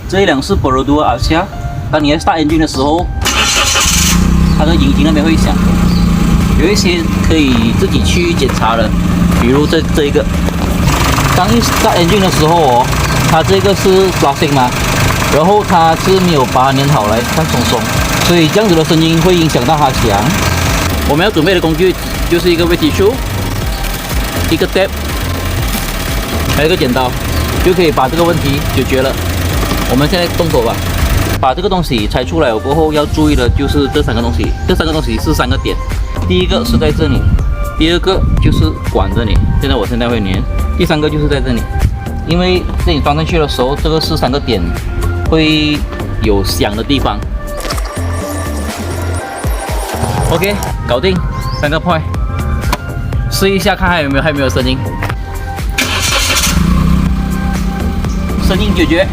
这一辆是 Perodua Asia，当你在 start engine 的时候，它的引擎那边会响。有一些可以自己去检查的，比如这一个，当一 start engine 的时候哦，它这个是 plastic 嘛，然后它是没有把它粘好来，看松松，所以这样子的声音会影响到它响。我们要准备的工具就是一个 wet tissue， 一个 tape， 还有一个剪刀，就可以把这个问题解决了。我们现在动手吧，把这个东西拆出来了过后，要注意的就是这三个东西。这三个东西是3个点，第一个是在这里，第二个就是管这里，我现在会粘，第三个就是在这里，因为这里装上去的时候，这个是3个点会有响的地方。OK， 搞定3个 point， 试一下看还有没有声音，声音解决。